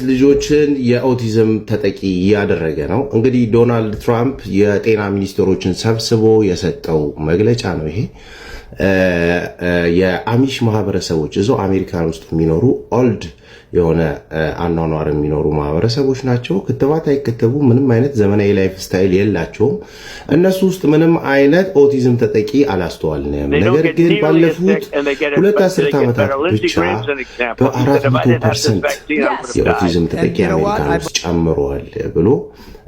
ልጆችን የኦቲዝም ተጠቂ ያደረገ ነው። እንግዲህ ዶናልድ ትራምፕ የጤና ሚኒስትሮችን ሰብስቦ የሰጠው መግለጫ ነው ይሄ። የአሚሽ ማህበረሰቦች እዛው አሜሪካን ውስጥ የሚኖሩ ኦልድ የሆነ አኗኗር የሚኖሩ ማህበረሰቦች ናቸው። ክትባት አይከተቡ፣ ምንም አይነት ዘመናዊ ላይፍ ስታይል የላቸውም። እነሱ ውስጥ ምንም አይነት ኦቲዝም ተጠቂ አላስተዋልንም። ነገር ግን ባለፉት 2 አስርት ዓመታት ብቻ በ400% የኦቲዝም ተጠቂ አሜሪካን ውስጥ ጨምሯል ብሎ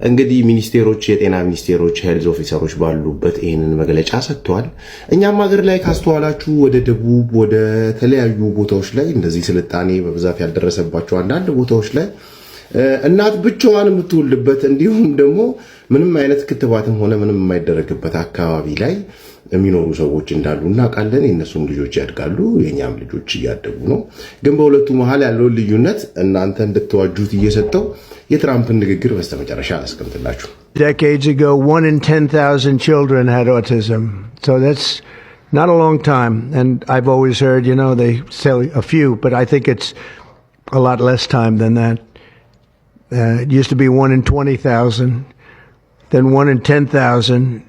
እንግዲህ ሚኒስቴሮች፣ የጤና ሚኒስቴሮች፣ ሄልዝ ኦፊሰሮች ባሉበት ይህንን መግለጫ ሰጥተዋል። እኛም ሀገር ላይ ካስተዋላችሁ ወደ ደቡብ ወደ ተለያዩ ቦታዎች ላይ እንደዚህ ስልጣኔ በብዛት ያልደረሰባቸው አንዳንድ ቦታዎች ላይ እናት ብቻዋን የምትወልድበት እንዲሁም ደግሞ ምንም አይነት ክትባትም ሆነ ምንም የማይደረግበት አካባቢ ላይ የሚኖሩ ሰዎች እንዳሉ እናውቃለን። የእነሱም ልጆች ያድጋሉ፣ የእኛም ልጆች እያደጉ ነው። ግን በሁለቱ መሀል ያለውን ልዩነት እናንተ እንድትዋጁት እየሰጠው የትራምፕን ንግግር በስተመጨረሻ አላስቀምጥላችሁ። Decades ago, 1 in 10,000 children had autism. So that's not a long time. And I've always heard, you know, they say a few, but I think it's a lot less time than that. It used to be 1 in 20,000, then 1 in 10,000.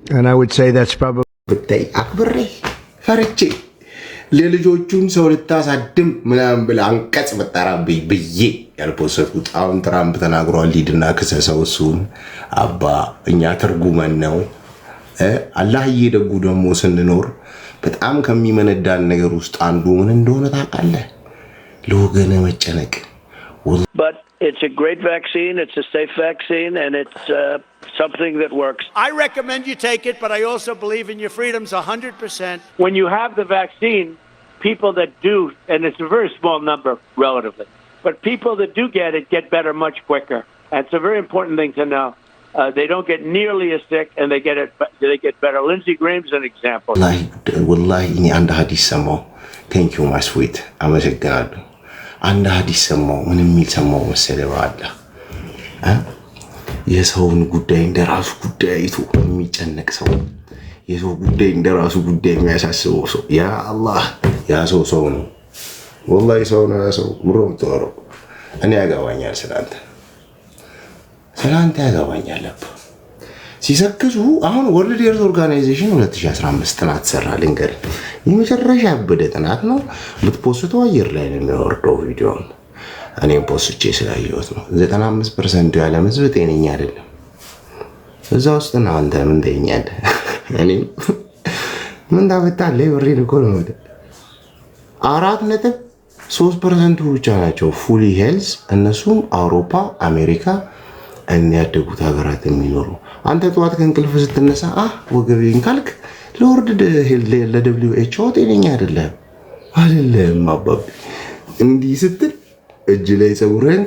And I would say that's probably... ብታይ አክብሬ ፈርቼ ለልጆቹን ሰው ልታሳድም ምናምን ብለህ አንቀጽ መጣራብኝ ብዬ ያልፖሰቱት አሁን ትራምፕ ተናግሯል። ሊድና ክሰሰው እሱን አባ እኛ ተርጉመን ነው። አላህዬ ደጉ ደግሞ ስንኖር በጣም ከሚመነዳን ነገር ውስጥ አንዱ ምን እንደሆነ ታውቃለህ? ለወገነ መጨነቅ። But it's a great vaccine, it's a safe vaccine, and it's something that works. I recommend you take it, but I also believe in your freedoms 100%. When you have the vaccine, people that do, and it's a very small number relatively, but people that do get it get better much quicker. And it's a very important thing to know. They don't get nearly as sick, and they get better. Lindsey Graham's an example. Wallahi, ini anda hadis samo. Thank you, my sweet. አመሰግናለሁ። አንድ ሐዲስ ሰማው። ምን የሚል ሰማው መሰለህ? ባላ የሰውን ጉዳይ እንደራሱ ጉዳይ አይቶ የሚጨነቅ ሰው፣ የሰው ጉዳይ እንደራሱ ጉዳይ የሚያሳስበው ሰው፣ ያ አላህ ያ ሰው ነው። ወላሂ ሰው ነው ያ ሰው። ምሮም ተወሮ እኔ ያገባኛል ስላንተ ያገባኛል አባ ሲሰክሱ። አሁን ወርልድ ሄልዝ ኦርጋናይዜሽን 2015 ጥናት ሰራ። ልንገር፣ የመጨረሻ ያበደ ጥናት ነው። የምትፖስተው አየር ላይ ነው የሚወርደው ቪዲዮ። እኔም ፖስቼ ስላየሁት ነው። 95% የዓለም ሕዝብ ጤነኛ አይደለም። እዛ ውስጥ ነው አንተ ምን ጤነኛለህ? እኔም ምን ታመጣለህ? ብሬን እኮ ነው። 4.3% ብቻ ናቸው ፉሊ ሄልዝ። እነሱም አውሮፓ፣ አሜሪካ ያደጉት ሀገራት የሚኖሩ። አንተ ጠዋት ከእንቅልፍ ስትነሳ ወገቤን ካልክ ለወርልድ ለደብሊውኤችኦ ጤነኛ አይደለም አባቢ። እንዲህ ስትል እጅ ላይ ፀጉርህን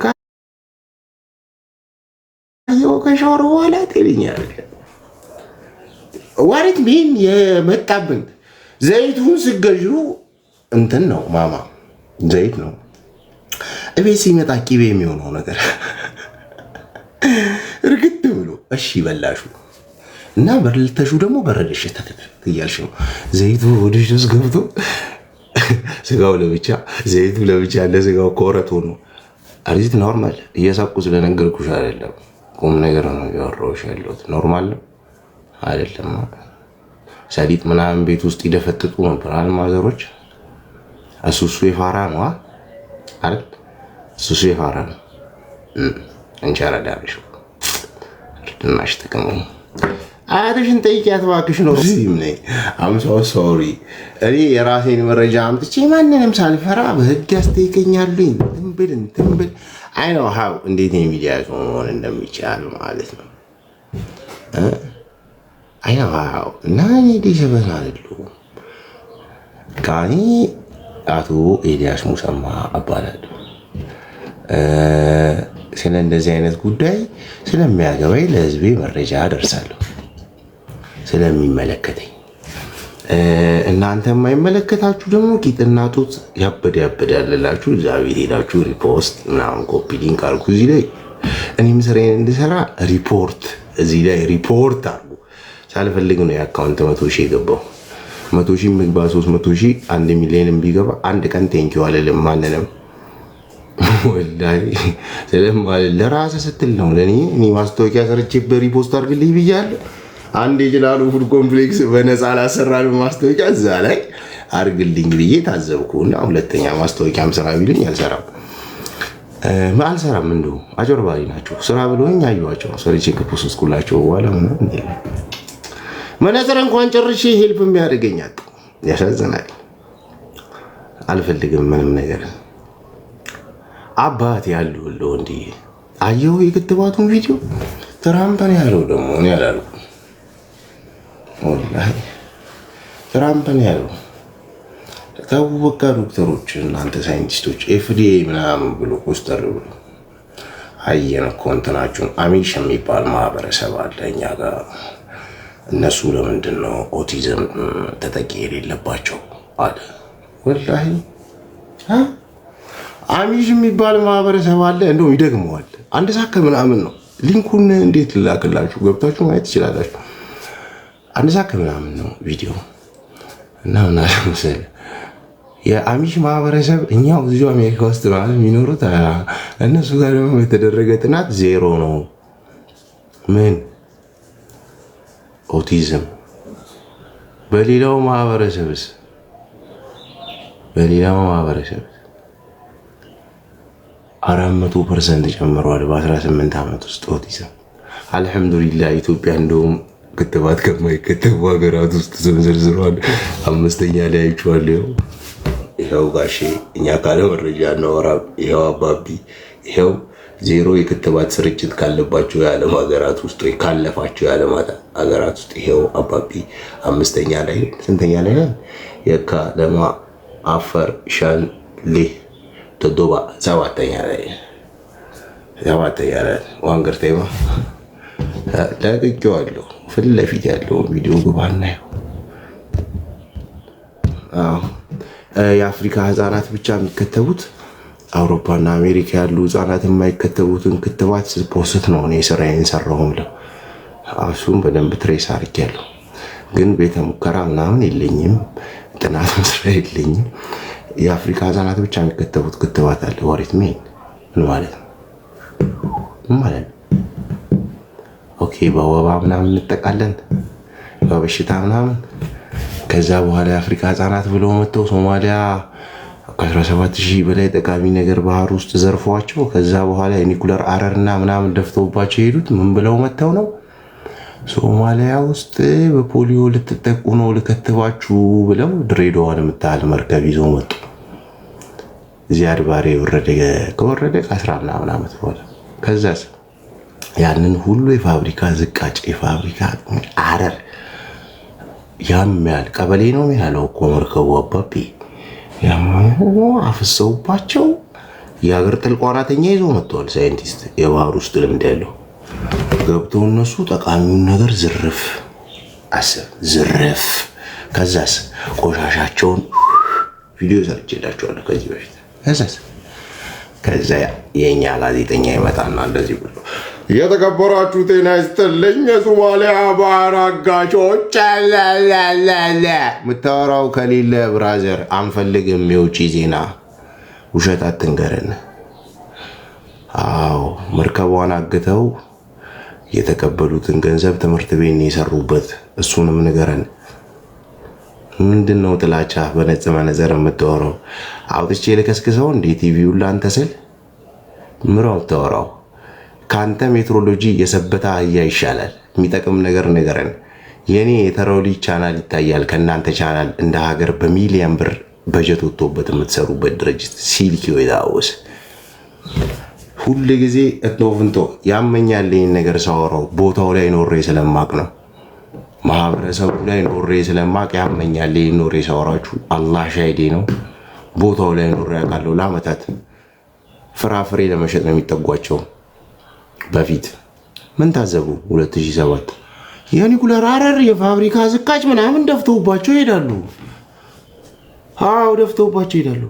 ካየው ከሻወር በኋላ ጤነኛ አይደለም። ዋሪት ቢን የመጣብን ዘይቱን ስገዡ እንትን ነው ማማ፣ ዘይት ነው። እቤት ሲመጣ ቂቤ የሚሆነው ነገር እርግጥ ብሎ እሺ በላሹ እና በርልተሹ ደግሞ በረደሽ እያልሽ ነው። ዘይቱ ወደሽ ውስጥ ገብቶ ስጋው ለብቻ ዘይቱ ለብቻ ያለ ስጋው ኮረቶ ነው። አሪት ኖርማል። እየሳቁ ስለነገርኩሽ አይደለም፣ ቁም ነገር ነው ያወራሁሽ ያለሁት። ኖርማል አይደለም። ሰሊጥ ምናምን ቤት ውስጥ ይደፈጥጡ ነበር አልማዘሮች። እሱሱ የፋራ ነው አይደል? እሱሱ የፋራ ነው። እንቻራ ዳርሽ ድናሽ ተከሙ አያትሽን ጠይቂያት እባክሽ ነው ሲም ነኝ። አም ሶ ሶሪ። እኔ የራሴን መረጃ አምጥቼ ማንንም ሳልፈራ በህግ ያስጠይቀኛሉኝ። ትንብል አይ ነው ሃው እንዴት የሚዲያ መሆን እንደሚቻል ማለት ነው። አይ ነው ሃው እና እኔ ዲሰበን አይደለሁም። ካኒ አቶ ኤልያስ ሙሰማ እባላለሁ። ስለ እንደዚህ አይነት ጉዳይ ስለሚያገባኝ ለህዝቤ መረጃ አደርሳለሁ ስለሚመለከተኝ። እናንተ የማይመለከታችሁ ደግሞ ቂጥና ጡት ያበዳላችሁ እዛ ቤት ሄዳችሁ ሪፖስት ምናምን ኮፒ ሊንክ አድርጉ። እዚህ ላይ እኔም ስራዬን እንድሰራ ሪፖርት እዚህ ላይ ሪፖርት አድርጉ። ሳልፈልግ ነው የአካውንት 100,000 የገባው። 100,000 ምግባ 300,000 1 ሚሊዮን ቢገባ አንድ ቀን ቴንኪው አለልም ማንንም ወላሂ ለራስህ ስትል ነው። እኔ ማስታወቂያ ሰርቼ በሪፖስት አድርግልኝ ብያለሁ። አንድ የጅላሉ ፉድ ኮምፕሌክስ በነፃ ላሰራል ማስታወቂያ እዛ ላይ አድርግልኝ ብዬ ታዘብኩና ሁለተኛ ማስታወቂያም ስራ ቢሉኝ አልሰራም። እንደው አጭበርባሪ ናቸው። ስራ ብሎኝ አየኋቸው ሰርቼ ከፖስትኩላቸው በኋላ መነጽር እንኳን ጨርሼ ሄልፕ የሚያደርገኛል። ያሳዝናል። አልፈልግም ምንም ነገር። አባት ያለው እንዲ አየሁ የክትባቱን ቪዲዮ ትራምፕ ነው ያለው። ደግሞ እኔ አላልኩም ወላሂ ትራምፕ ነው ያለው። ታው በቃ ዶክተሮች እናንተ ሳይንቲስቶች ኤፍዲኤ ምናምን ብሎ ፖስተር ብሎ አየን እኮ እንትናችሁን። አሚሽ የሚባል ማህበረሰብ አለ እኛ ጋር። እነሱ ለምንድን ነው ኦቲዝም ተጠቂ የሌለባቸው አለ። ወላሂ አሚሽ የሚባል ማህበረሰብ አለ። እንደው ይደግመዋል። አንድ ሳከ ምናምን ነው። ሊንኩን እንዴት ልላክላችሁ ገብታችሁ ማየት ትችላላችሁ። አንድ ሳከ ምናምን ነው ቪዲዮ እና ምናምን የአሚሽ ማህበረሰብ እኛው እዚሁ አሜሪካ ውስጥ ማለት የሚኖሩት እነሱ ጋር ደግሞ የተደረገ ጥናት 0 ነው። ምን ኦቲዝም በሌላው ማህበረሰብስ 400% ጨምሯል በ18 ዓመት ውስጥ ኦቲዝም። አልሐምዱሊላህ ኢትዮጵያ እንደውም ክትባት ከማይከተቡ ሀገራት ውስጥ ዘርዝሯል። 5ኛ ላይ አይቼዋለሁ። ይኸው ጋሼ እኛ ካለ መረጃ እናወራም። ይኸው አባቢ ይኸው 0 የክትባት ስርጭት ካለባቸው የዓለም ሀገራት ውስጥ ወይ ካለፋቸው የዓለም ሀገራት ውስጥ ይኸው አባቢ 5ኛ ላይ ስንተኛ ላይ ነው? የካ ለማ አፈር ሻሌ ተዶባ 7ኛ ላይ ዋንገርቴማ ለቅቄዋለሁ። ፊት ለፊት ያለው ቪዲዮ ግባና ይኸው የአፍሪካ ህፃናት ብቻ የሚከተቡት አውሮፓና አሜሪካ ያሉ ህፃናት የማይከተቡትን ክትባት ፖስት ነው እኔ ስራዬን ሰራሁም ለው እሱም በደንብ ትሬስ አድርጌያለሁ። ግን ቤተ ሙከራ ምናምን የለኝም፣ ጥናት መስሪያ የለኝም። የአፍሪካ ህፃናት ብቻ የሚከተቡት ክትባት አለ። ወሬት ምን ማለት ነው? ኦኬ በወባ ምናምን እንጠቃለን በበሽታ ምናምን። ከዛ በኋላ የአፍሪካ ህፃናት ብለው መጥተው ሶማሊያ ከ17000 በላይ ጠቃሚ ነገር ባህር ውስጥ ዘርፏቸው ከዛ በኋላ የኒኩለር አረርና ምናምን ደፍተውባቸው የሄዱት ምን ብለው መጥተው ነው? ሶማሊያ ውስጥ በፖሊዮ ልትጠቁ ነው ልከትባችሁ ብለው ድሬዳዋን የምታህል መርከብ ይዘው መጡ። ዚያድ ባሬ ከወረደ ከ10 ምናምን ዓመት በኋላ ከዛስ ያንን ሁሉ የፋብሪካ ዝቃጭ የፋብሪካ አረር ያምያል ቀበሌ ነው ያለው እኮ መርከቡ አባቢ አፍሰውባቸው የሀገር ጥልቅ ዋናተኛ ይዘው መጥተዋል። ሳይንቲስት የባህር ውስጥ ልምድ ያለው ገብተው እነሱ ጠቃሚውን ነገር ዝርፍ ከዛስ ቆሻሻቸውን ቪዲዮ ሰርቼላችኋለሁ ከዚህ በፊት። ከዛ የኛ ጋዜጠኛ ይመጣና እንደዚህ ብሎ የተከበራችሁ ጤና ይስጥልኝ የሶማሊያ ባህር አጋቾች ምታወራው ከሌለ ብራዘር አንፈልግም። የውጭ ዜና ውሸት አትንገረን። አዎ መርከቧን አግተው የተቀበሉትን ገንዘብ ትምህርት ቤት የሰሩበት እሱንም ንገረን። ምንድነው ጥላቻ በነጽ መነዘር የምትወራው? አውጥቼ ልከስክሰው እንዴ ቲቪው ላንተ ስል ምራው ተወራው። ካንተ ሜትሮሎጂ የሰበታ አህያ ይሻላል። የሚጠቅም ነገር ንገረን። የኔ የተራውሊ ቻናል ይታያል ከናንተ ቻናል እንደ ሀገር በሚሊዮን ብር በጀት ወጥቶበት የምትሰሩበት ድርጅት ሲልኪው ይዳውስ ሁሉ ጊዜ እጥኖፍንቶ ያመኛል። ይሄን ነገር ሳወራው ቦታው ላይ ኖሬ ስለማቅ ነው። ማህበረሰቡ ላይ ኖሬ ስለማቅ ያመኛል። ይሄን ኖሬ ሳወራችሁ አላህ ሻሂዴ ነው። ቦታው ላይ ኖሬ ያውቃለሁ። ለአመታት ፍራፍሬ ለመሸጥ ነው የሚጠጓቸው። በፊት ምን ታዘቡ? 2007 የኒኩለር አረር የፋብሪካ ዝቃጭ ምናምን ደፍተውባቸው ይሄዳሉ። አዎ ደፍተውባቸው ይሄዳሉ።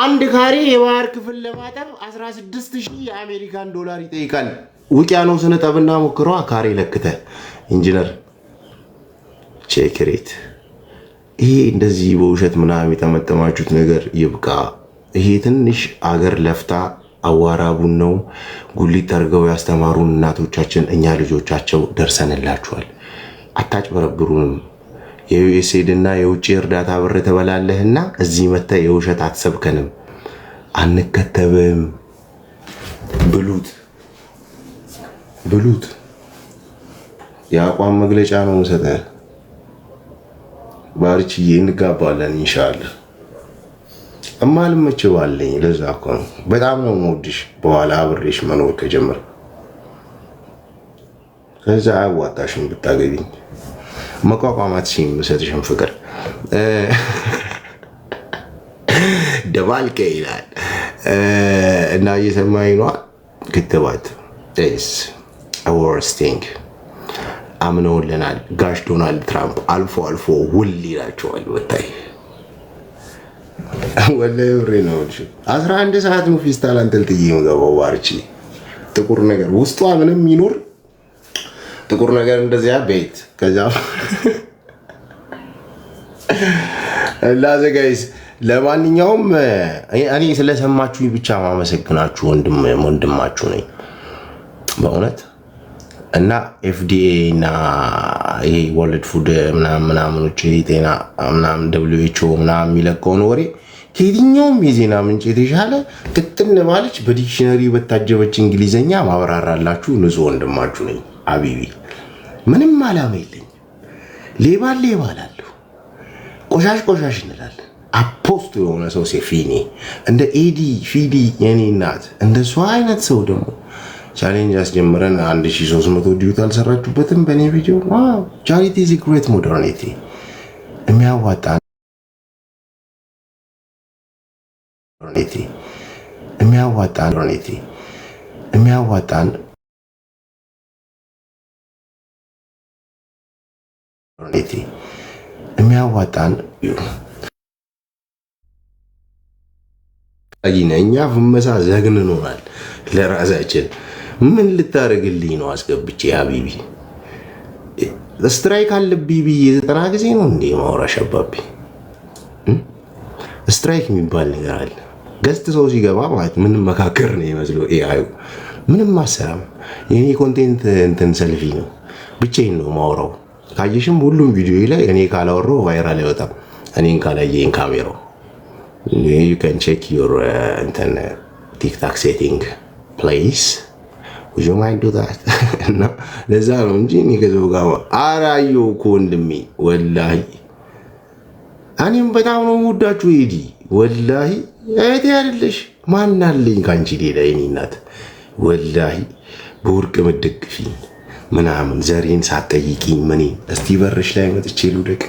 አንድ ካሬ የባህር ክፍል ለማጠብ 16000 የአሜሪካን ዶላር ይጠይቃል። ውቅያኖስን ጠብና ሞክረዋ ካሬ ለክተ ኢንጂነር ቼክሬት። ይሄ እንደዚህ በውሸት ምናምን የተመጠማችሁት ነገር ይብቃ። ይሄ ትንሽ አገር ለፍታ አዋራቡን ነው ጉሊት ጠርገው ያስተማሩን እናቶቻችን እኛ ልጆቻቸው ደርሰንላችኋል። አታጭበረብሩንም። የዩኤስኤድ እና የውጭ እርዳታ ብር ተበላለህና እዚህ መጥተህ የውሸት አትሰብከንም። አንከተብም። ብሉት። የአቋም መግለጫ ነው የምሰጠህ። ባርችዬ እንጋባለን ኢንሻአላህ። እማልመች ባለኝ ለዛ እኮ ነው። በጣም ነው የምወድሽ። በኋላ አብሬሽ መኖር ከጀመር ከዛ አዋጣሽም ብታገቢኝ መቋቋማት የምሰጥሽን ፍቅር ደባልቀ ይላል እና እየሰማኝ ነዋ። ክትባት worst thing አምነውልናል። ጋሽ ዶናልድ ትራምፕ አልፎ አልፎ ውል ይላቸዋል። ወጣይ ወላሂ ብሬ ነው 11 ሰዓት ነው ፌስታል አንጠልጥዬ የምገባው። ባርቺ ጥቁር ነገር ውስጧ ምንም ይኖር ጥቁር ነገር እንደዚያ ቤት ከዛ ላዘጋይስ። ለማንኛውም እኔ ስለሰማችሁ ብቻ ማመሰግናችሁ ወንድማችሁ ነኝ በእውነት። እና ኤፍዲኤ እና ይሄ ወርልድ ፉድ ምናምኖች ጤና ምናምን WHO ምናምን የሚለቀውን ወሬ ከየትኛውም የዜና ምንጭ የተሻለ ቅጥን ባለች በዲክሽነሪ በታጀበች እንግሊዘኛ ማብራራላችሁ ንጹህ ወንድማችሁ ነኝ። አቢቢ ምንም አላማ የለኝ። ሌባ እላለሁ፣ ቆሻሽ እንላለን። አፖስቶ የሆነ ሰው ሴፊኒ እንደ ኤዲ ፊዲ የኔ እናት እንደሷ አይነት ሰው ደግሞ ቻሌንጅ አስጀምረን 1300 ዲዩት አልሰራችሁበትም በእኔ ቪዲዮ። ዋው ቻሪቲ ኢዝ ግሬት ሞደርኒቲ። የሚያዋጣን እኛ ፍመሳ ዘግንኖናል ለራሳችን። ምን ልታረግልኝ ነው አስገብቼ ሀቢቢ? ስትራይክ አለብኝ ብዬ 90 ጊዜ ነው እንዴ ማውራሽ አባቢ? ስትራይክ የሚባል ነገር አለ። ገስት ሰው ሲገባ ማለት ምንም መካከር ነው ይመስለው። ኤአዩ ምንም አሰራም። የኔ ኮንቴንት እንትን ሰልፊ ነው፣ ብቻዬን ነው ማውራው። ካየሽም ሁሉም ቪዲዮ ላይ እኔ ካላወራው ቫይራል አይወጣም። እኔን ካላየኝ ካሜራው you can check your TikTok setting please. would you mind do that? እና ለዛ ነው እንጂ እኔ ከዘው ጋር አራዩ ወንድሜ ወላሂ እኔም በጣም ነው የምወዳችሁ። ሄዲ ወላሂ እህቴ አይደለሽ ማን አለኝ ካንቺ ሌላ የኔ እናት። ወላሂ በወርቅ ምትደግፊኝ ምናምን ዘሬን ሳትጠይቂኝ ምን እስቲ በርሽ ላይ መጥቼ ልውደቅ።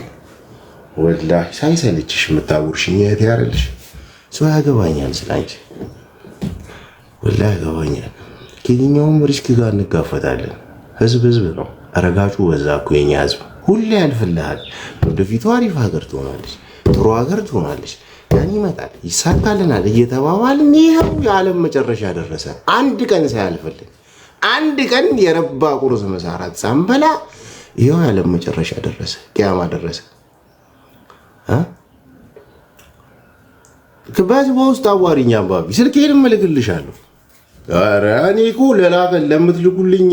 ወላሂ ሳይሰልችሽ የምታውርሽኝ እህቴ አይደለሽ። ሰው ያገባኛል ስላንቺ ወላሂ ያገባኛል። ከየትኛውም ሪስክ ጋር እንጋፈጣለን። ህዝብ ነው። አረጋጩ በዛ እኮ የኛ ህዝብ ሁሌ ያልፍልሃል። ወደፊቱ አሪፍ ሀገር ትሆናለች፣ ጥሩ ሀገር ትሆናለች፣ ያን ይመጣል፣ ይሳካልናል እየተባባልን ይኸው የዓለም መጨረሻ ደረሰ። አንድ ቀን ሳያልፍልን አንድ ቀን የረባ ቁርስ መሳራት ሳንበላ ይኸው የዓለም መጨረሻ ደረሰ፣ ቂያማ ደረሰ። ክባዝ በውስጥ አዋሪኛ አባቢ ስልኬንም እልክልሻለሁ። ኧረ እኔ እኮ ለምትልኩልኝ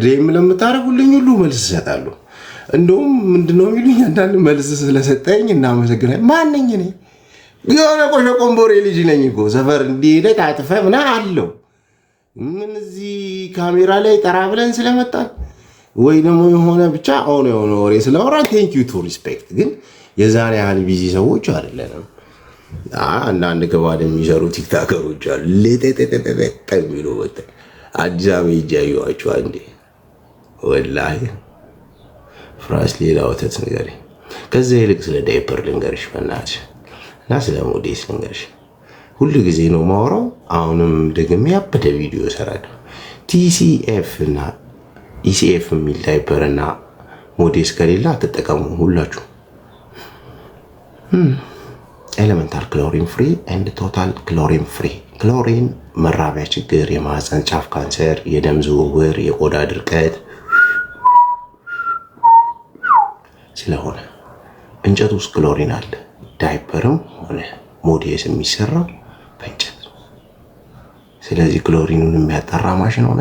ዴም ለምታረጉልኝ ሁሉ መልስ እሰጣለሁ። እንደውም ምንድነው የሚሉኝ አንዳንድ መልስ ስለሰጠኝ እናመሰግናለን። ማነኝ እኔ? የሆነ ቆሸ ቆንቦሬ ልጅ ነኝ እኮ ሰፈር እንዲሄደ ታጥፈ ምና አለው። ምን እዚህ ካሜራ ላይ ጠራ ብለን ስለመጣን ወይ ደግሞ የሆነ ብቻ አሁን የሆነ ወሬ ስለወራ ቴንክ ዩ ቱ ሪስፔክት። ግን የዛሬ ያህል ቢዚ ሰዎች አይደለንም። አንዳንድ ከባድ የሚሰሩ ቲክታከሮች አሉ ለጠጠጠጠ የሚሉ ወጣ አዲስ አበባ ይጃዩዋቸው አንዴ ወላሂ ፍራስ ሌላ ወተት ነገር ከዛ ይልቅ ስለ ዳይፐር ልንገርሽ በእናትሽ እና ስለ ሞዴስ ልንገርሽ። ሁሉ ጊዜ ነው ማወራው። አሁንም ደግሜ ያበደ ቪዲዮ እሰራለሁ። ቲሲኤፍ እና ኢሲኤፍ የሚል ዳይፐር እና ሞዴስ ከሌላ አትጠቀሙ ሁላችሁ። ኤሌመንታል ክሎሪን ፍሪ ኤንድ ቶታል ክሎሪን ፍሪ። ክሎሪን መራቢያ ችግር፣ የማህፀን ጫፍ ካንሰር፣ የደም ዝውውር፣ የቆዳ ድርቀት ስለሆነ እንጨት ውስጥ ክሎሪን አለ። ዳይፐርም ሆነ ሞዴስ የሚሰራው በእንጨት ነው። ስለዚህ ክሎሪኑን የሚያጠራ ማሽን ሆነ